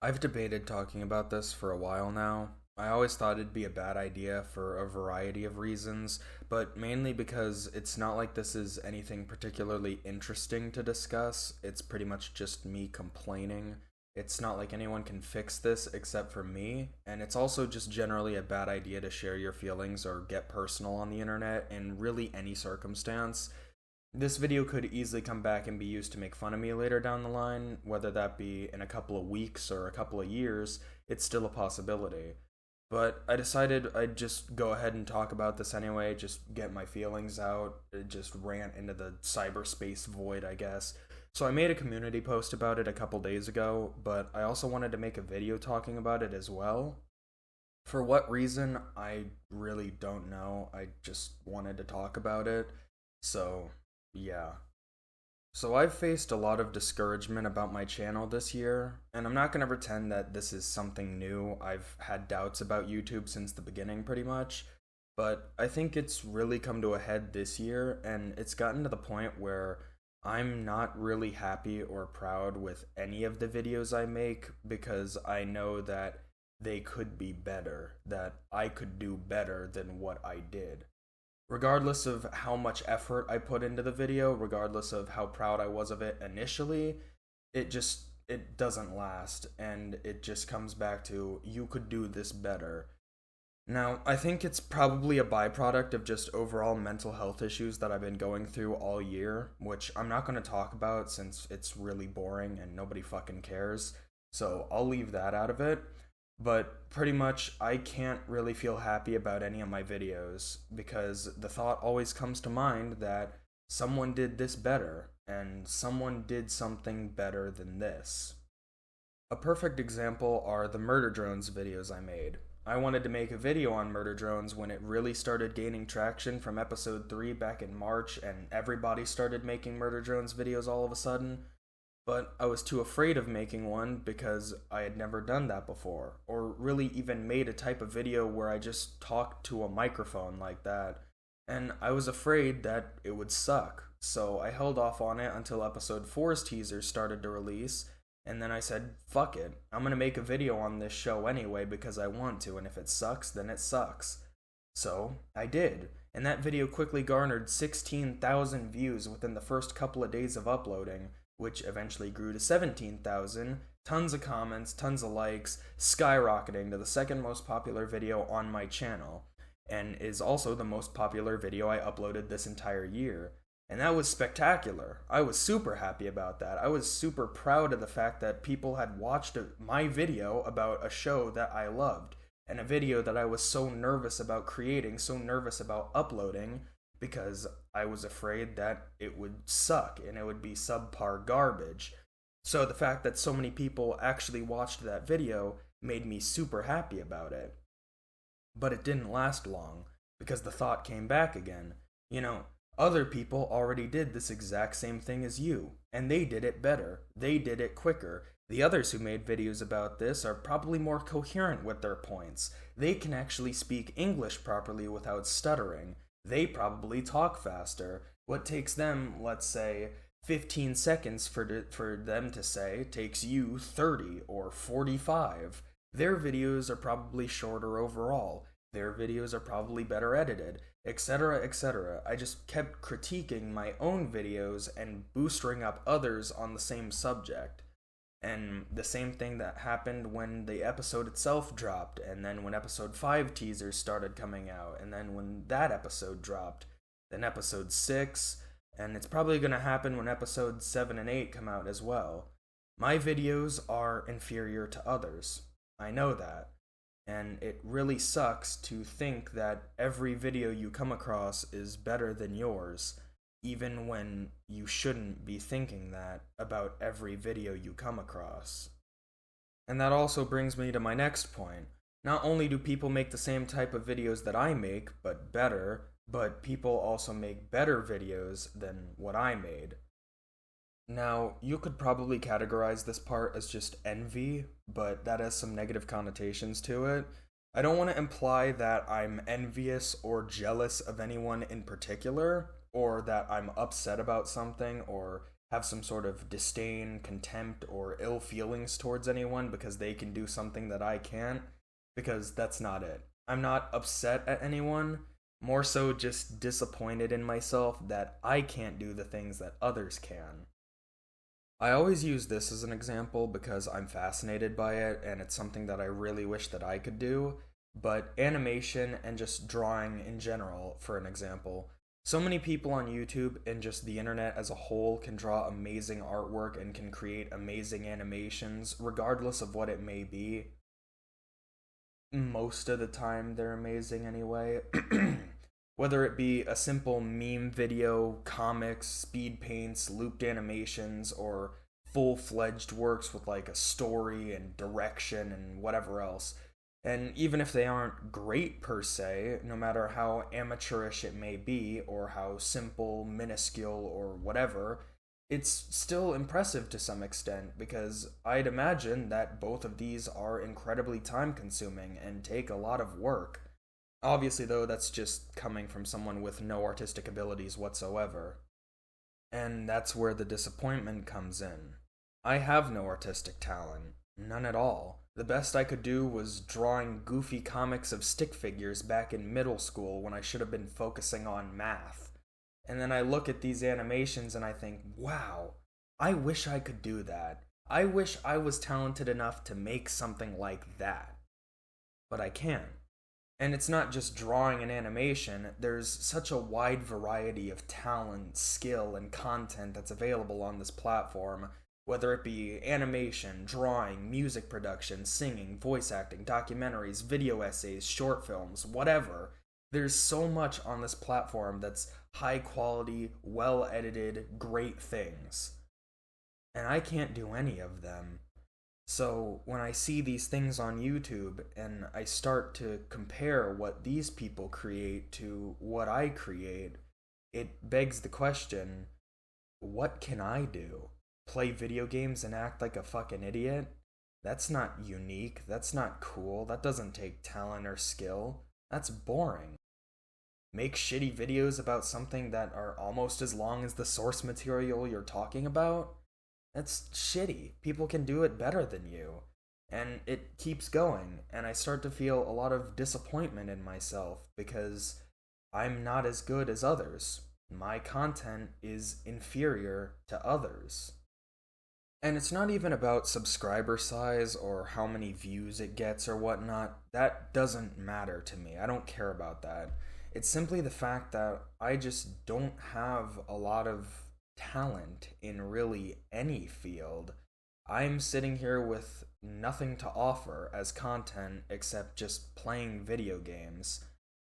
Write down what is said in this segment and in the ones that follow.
I've debated talking about this for a while now. I always thought it'd be a bad idea for a variety of reasons, but mainly because it's not like this is anything particularly interesting to discuss. It's pretty much just me complaining. It's not like anyone can fix this except for me, and it's also just generally a bad idea to share your feelings or get personal on the internet in really any circumstance. This video could easily come back and be used to make fun of me later down the line, whether that be in a couple of weeks or a couple of years, it's still a possibility. But I decided I'd just go ahead and talk about this anyway, just get my feelings out, just rant into the cyberspace void, I guess. So I made a community post about it a couple days ago, but I also wanted to make a video talking about it as well. For what reason, I really don't know. I just wanted to talk about it. So, yeah. So I've faced a lot of discouragement about my channel this year, and I'm not going to pretend that this is something new. I've had doubts about YouTube since the beginning pretty much, but I think it's really come to a head this year, and it's gotten to the point where I'm not really happy or proud with any of the videos I make because I know that they could be better, that I could do better than what I did. Regardless of how much effort I put into the video, regardless of how proud I was of it initially, it doesn't last, and it just comes back to you could do this better. Now, I think it's probably a byproduct of just overall mental health issues that I've been going through all year, which I'm not going to talk about since it's really boring and nobody fucking cares. So I'll leave that out of it. But pretty much, I can't really feel happy about any of my videos because the thought always comes to mind that someone did this better and someone did something better than this. A perfect example are the murder drones videos I made. I wanted to make a video on murder drones when it really started gaining traction from episode 3 back in March and everybody started making murder drones videos all of a sudden. But I was too afraid of making one because I had never done that before, or really even made a type of video where I just talked to a microphone like that. And I was afraid that it would suck, so I held off on it until episode 4's teaser started to release, and then I said, fuck it, I'm gonna make a video on this show anyway because I want to, and if it sucks, then it sucks. So, I did, and that video quickly garnered 16,000 views within the first couple of days of uploading, which eventually grew to 17,000, tons of comments, tons of likes, skyrocketing to the second most popular video on my channel, and is also the most popular video I uploaded this entire year. And that was spectacular. I was super happy about that. I was super proud of the fact that people had watched my video about a show that I loved, and a video that I was so nervous about creating, so nervous about uploading, because I was afraid that it would suck and it would be subpar garbage. So the fact that so many people actually watched that video made me super happy about it. But it didn't last long, because the thought came back again. You know, other people already did this exact same thing as you, and they did it better. They did it quicker. The others who made videos about this are probably more coherent with their points. They can actually speak English properly without stuttering. They probably talk faster. What takes them, let's say, 15 seconds for them to say takes you 30 or 45. Their videos are probably shorter overall. Their videos are probably better edited, etc., etc. I just kept critiquing my own videos and boosting up others on the same subject. And the same thing that happened when the episode itself dropped, and then when episode 5 teasers started coming out, and then when that episode dropped, then episode 6, and it's probably going to happen when episodes 7 and 8 come out as well. My videos are inferior to others. I know that. And it really sucks to think that every video you come across is better than yours, even when you shouldn't be thinking that about every video you come across. And that also brings me to my next point. Not only do people make the same type of videos that I make, but better, but people also make better videos than what I made. Now, you could probably categorize this part as just envy, but that has some negative connotations to it. I don't want to imply that I'm envious or jealous of anyone in particular, or that I'm upset about something, or have some sort of disdain, contempt, or ill feelings towards anyone because they can do something that I can't, because that's not it. I'm not upset at anyone, more so just disappointed in myself that I can't do the things that others can. I always use this as an example because I'm fascinated by it and it's something that I really wish that I could do. But animation and just drawing in general, for an example, so many people on YouTube and just the internet as a whole can draw amazing artwork and can create amazing animations, regardless of what it may be. Most of the time, they're amazing anyway. Whether it be a simple meme video, comics, speed paints, looped animations, or full fledged works with like a story and direction and whatever else. And even if they aren't great per se, no matter how amateurish it may be, or how simple, minuscule, or whatever, it's still impressive to some extent because I'd imagine that both of these are incredibly time consuming and take a lot of work. Obviously, though, that's just coming from someone with no artistic abilities whatsoever. And that's where the disappointment comes in. I have no artistic talent. None at all. The best I could do was drawing goofy comics of stick figures back in middle school when I should have been focusing on math. And then I look at these animations and I think, wow, I wish I could do that. I wish I was talented enough to make something like that. But I can't. And it's not just drawing and animation, there's such a wide variety of talent, skill, and content that's available on this platform, whether it be animation, drawing, music production, singing, voice acting, documentaries, video essays, short films, whatever. There's so much on this platform that's high quality, well edited, great things. And I can't do any of them. So when I see these things on YouTube and I start to compare what these people create to what I create, it begs the question, what can I do? Play video games and act like a fucking idiot? That's not unique, that's not cool, that doesn't take talent or skill. That's boring. Make shitty videos about something that are almost as long as the source material you're talking about? That's shitty. People can do it better than you. And it keeps going, and I start to feel a lot of disappointment in myself because I'm not as good as others. My content is inferior to others. And it's not even about subscriber size or how many views it gets or whatnot. That doesn't matter to me. I don't care about that. It's simply the fact that I just don't have a lot of talent in really any field. I'm sitting here with nothing to offer as content except just playing video games.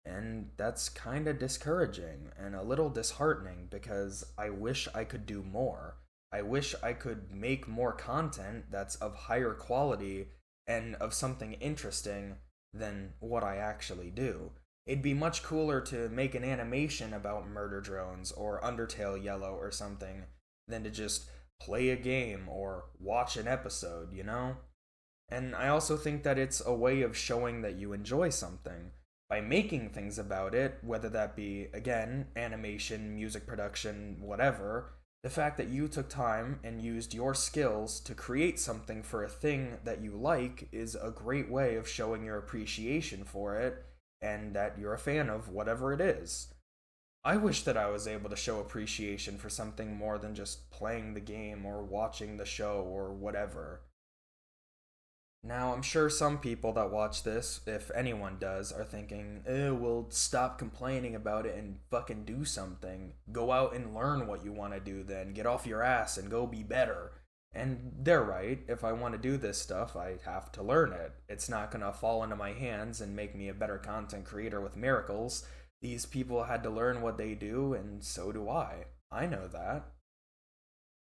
And that's kinda discouraging and a little disheartening because I wish I could do more. I wish I could make more content that's of higher quality and of something interesting than what I actually do. It'd be much cooler to make an animation about murder drones or Undertale Yellow or something than to just play a game or watch an episode, you know? And I also think that it's a way of showing that you enjoy something. By making things about it, whether that be, again, animation, music production, whatever, the fact that you took time and used your skills to create something for a thing that you like is a great way of showing your appreciation for it and that you're a fan of whatever it is. I wish that I was able to show appreciation for something more than just playing the game or watching the show or whatever. Now, I'm sure some people that watch this, if anyone does, are thinking, well, stop complaining about it and fucking do something. Go out and learn what you want to do then. Get off your ass and go be better. And they're right. If I want to do this stuff, I have to learn it. It's not going to fall into my hands and make me a better content creator with miracles. These people had to learn what they do, and so do I. I know that.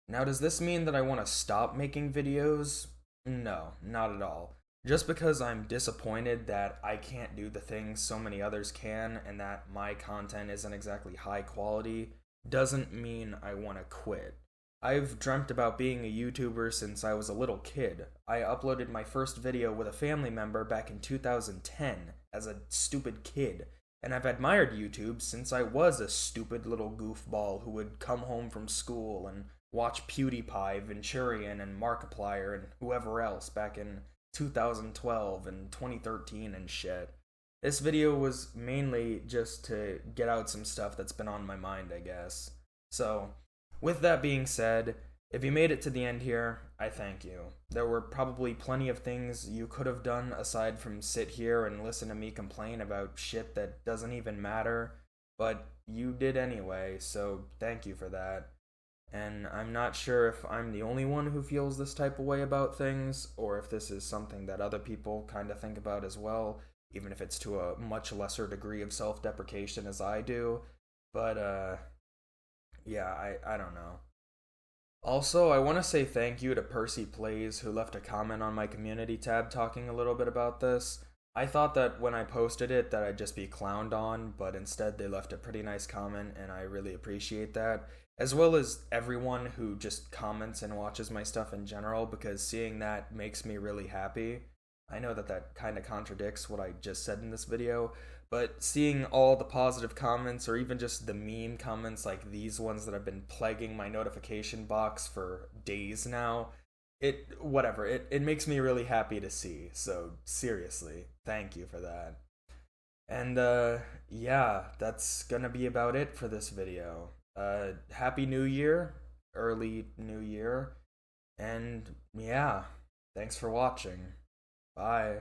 Now, does this mean that I want to stop making videos? No, not at all. Just because I'm disappointed that I can't do the things so many others can and that my content isn't exactly high quality doesn't mean I want to quit. I've dreamt about being a YouTuber since I was a little kid. I uploaded my first video with a family member back in 2010 as a stupid kid, and I've admired YouTube since I was a stupid little goofball who would come home from school and watch PewDiePie, Venturian, and Markiplier, and whoever else back in 2012 and 2013 and shit. This video was mainly just to get out some stuff that's been on my mind, I guess. So, with that being said, if you made it to the end here, I thank you. There were probably plenty of things you could have done aside from sit here and listen to me complain about shit that doesn't even matter, but you did anyway, so thank you for that. And I'm not sure if I'm the only one who feels this type of way about things, or if this is something that other people kind of think about as well, even if it's to a much lesser degree of self deprecation as I do. But, yeah, I don't know. Also, I want to say thank you to Percy Plays, who left a comment on my community tab talking a little bit about this. I thought that when I posted it that I'd just be clowned on, but instead they left a pretty nice comment, and I really appreciate that. As well as everyone who just comments and watches my stuff in general, because seeing that makes me really happy. I know that that kind of contradicts what I just said in this video, but seeing all the positive comments, or even just the meme comments like these ones that have been plaguing my notification box for days now, it makes me really happy to see. So seriously, thank you for that. And yeah, that's gonna be about it for this video. Happy New Year, early New Year, and yeah, thanks for watching. Bye.